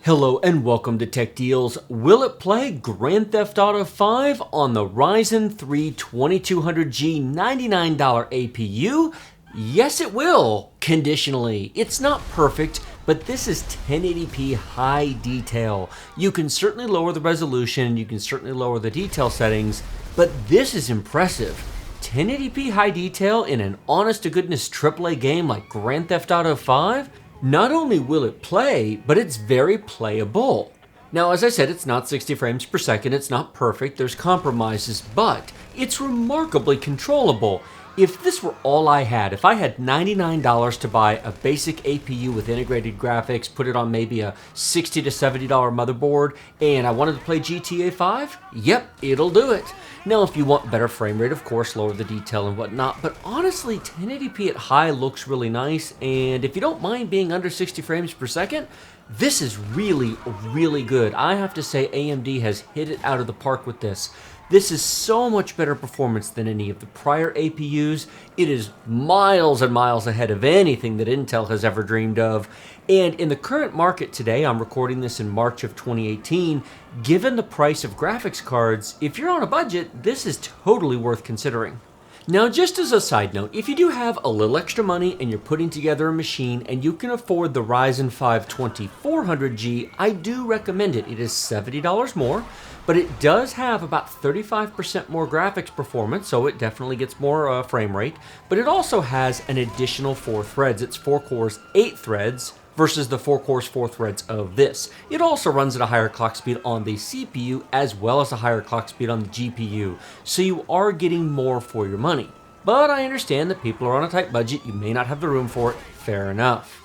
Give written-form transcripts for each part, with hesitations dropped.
Hello and welcome to Tech Deals. Will it play Grand Theft Auto 5 on the Ryzen 3 2200G $99 APU? Yes, it will, conditionally. It's not perfect, but this is 1080p high detail. You can certainly lower the resolution, you can certainly lower the detail settings, but this is impressive. 1080p high detail in an honest-to-goodness AAA game like Grand Theft Auto 5? Not only will it play, but it's very playable. Now, as I said, it's not 60 frames per second, it's not perfect, there's compromises, but it's remarkably controllable. If this were all I had, if I had $99 to buy a basic APU with integrated graphics, put it on maybe a $60 to $70 motherboard, and I wanted to play GTA 5, yep, it'll do it. Now, if you want better frame rate, of course, lower the detail and whatnot, but honestly, 1080p at high looks really nice, and if you don't mind being under 60 frames per second, this is really, really good. I have to say AMD has hit it out of the park with this. This is so much better performance than any of the prior APUs. It is miles and miles ahead of anything that Intel has ever dreamed of. And in the current market today, I'm recording this in March of 2018, given the price of graphics cards, if you're on a budget, this is totally worth considering. Now, just as a side note, if you do have a little extra money and you're putting together a machine and you can afford the Ryzen 5 2400G, I do recommend it. It is $70 more, but it does have about 35% more graphics performance, so it definitely gets more frame rate, but it also has an additional 4 threads. It's 4 cores, 8 threads, versus the 4 cores, 4 threads of this. It also runs at a higher clock speed on the CPU as well as a higher clock speed on the GPU, so you are getting more for your money. But I understand that people are on a tight budget, you may not have the room for it, fair enough.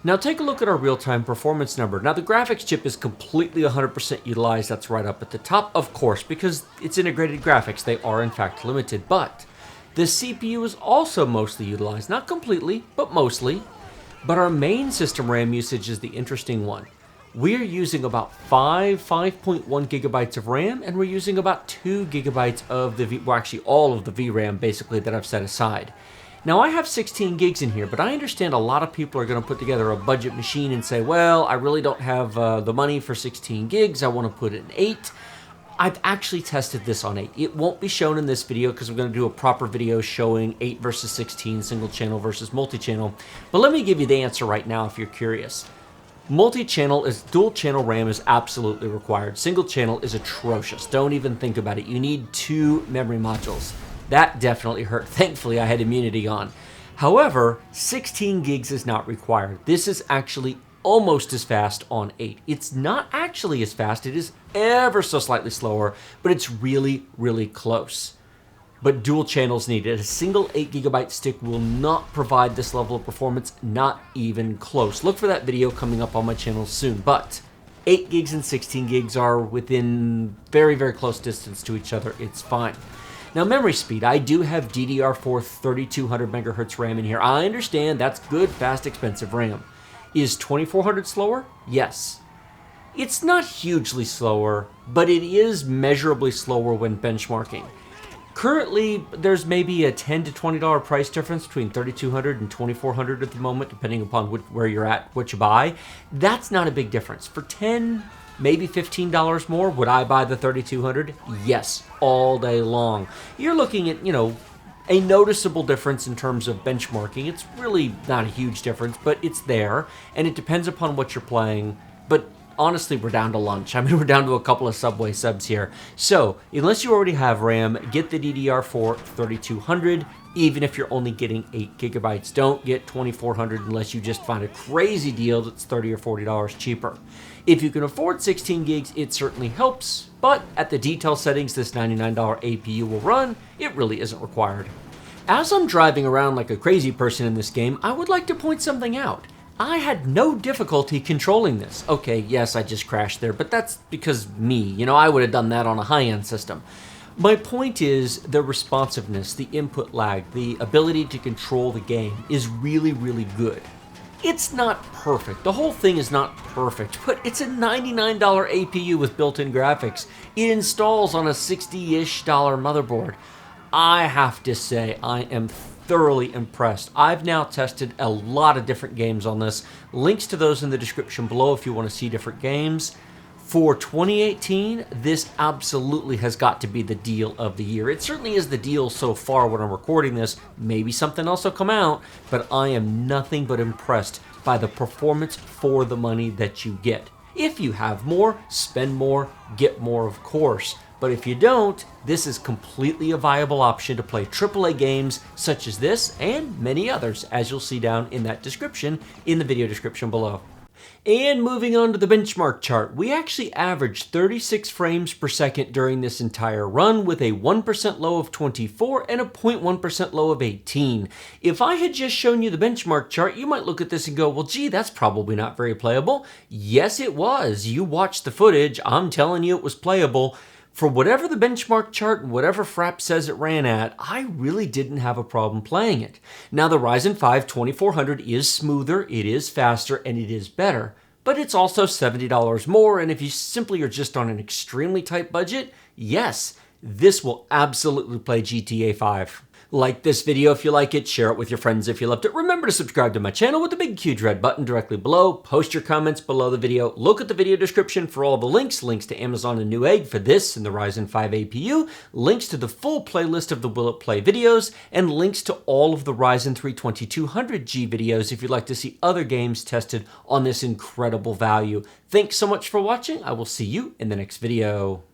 Now take a look at our real-time performance number. Now the graphics chip is completely 100% utilized, that's right up at the top, of course, because it's integrated graphics, they are in fact limited, but the CPU is also mostly utilized, not completely, but mostly. But our main system RAM usage is the interesting one. We're using about 5.1 gigabytes of RAM, and we're using about 2 gigabytes of the actually all of the VRAM basically that I've set aside. Now I have 16 gigs in here, but I understand a lot of people are going to put together a budget machine and say, well, I really don't have the money for 16 gigs, I want to put it in 8. I've actually tested this on 8. It won't be shown in this video because I'm going to do a proper video showing 8 versus 16, single channel versus multi-channel. But let me give you the answer right now if you're curious. Multi-channel is dual channel RAM is absolutely required. Single channel is atrocious. Don't even think about it. You need 2 memory modules. That definitely hurt. Thankfully, I had immunity on. However, 16 gigs is not required. This is actually almost as fast on 8. It's not actually as fast, it is ever so slightly slower, but it's really, really close. But dual channels needed. A single 8 gigabyte stick will not provide this level of performance, not even close. Look for that video coming up on my channel soon, but 8 gigs and 16 gigs are within very, very close distance to each other. It's fine. Now, memory speed. I do have DDR4 3200 megahertz RAM in here. I understand that's good, fast, expensive RAM. Is 2400 slower? Yes. It's not hugely slower, but it is measurably slower when benchmarking. Currently, there's maybe a $10 to $20 price difference between 3200 and 2400 at the moment, depending upon where you're at, what you buy. That's not a big difference. For $10, maybe $15 more, would I buy the 3200? Yes, all day long. You're looking at, a noticeable difference in terms of benchmarking. It's really not a huge difference, but it's there, and it depends upon what you're playing. But honestly, we're down to lunch. I mean, we're down to a couple of Subway subs here. So, unless you already have RAM, get the DDR4 3200, even if you're only getting 8 gigabytes. Don't get 2400 unless you just find a crazy deal that's $30 or $40 cheaper. If you can afford 16 gigs, it certainly helps, but at the detail settings this $99 APU will run, it really isn't required. As I'm driving around like a crazy person in this game, I would like to point something out. I had no difficulty controlling this. Okay, yes, I just crashed there, but that's because me. I would have done that on a high-end system. My point is the responsiveness, the input lag, the ability to control the game is really, really good. It's not perfect. The whole thing is not perfect, but it's a $99 APU with built-in graphics. It installs on a $60-ish motherboard. I have to say, I am thoroughly impressed. I've now tested a lot of different games on this. Links to those in the description below if you want to see different games. For 2018, this absolutely has got to be the deal of the year. It certainly is the deal so far when I'm recording this. Maybe something else will come out, but I am nothing but impressed by the performance for the money that you get. If you have more, spend more, get more, of course. But if you don't, this is completely a viable option to play AAA games such as this and many others, as you'll see down in that description in the video description below. And moving on to the benchmark chart, we actually averaged 36 frames per second during this entire run with a 1% low of 24 and a 0.1% low of 18. If I had just shown you the benchmark chart, you might look at this and go, well, gee, that's probably not very playable. Yes, it was. You watched the footage. I'm telling you it was playable. For whatever the benchmark chart and whatever Fraps says it ran at, I really didn't have a problem playing it. Now the Ryzen 5 2400 is smoother, it is faster, and it is better, but it's also $70 more, and if you simply are just on an extremely tight budget, yes, this will absolutely play GTA 5. Like this video if you like it, share it with your friends if you loved it. Remember to subscribe to my channel with the big huge red button directly below. Post your comments below the video. Look at the video description for all the links to Amazon and Newegg for this and the Ryzen 5 APU, links to the full playlist of the Will It Play videos, and links to all of the Ryzen 3 2200G videos if you'd like to see other games tested on this incredible value. Thanks so much for watching. I will see you in the next video.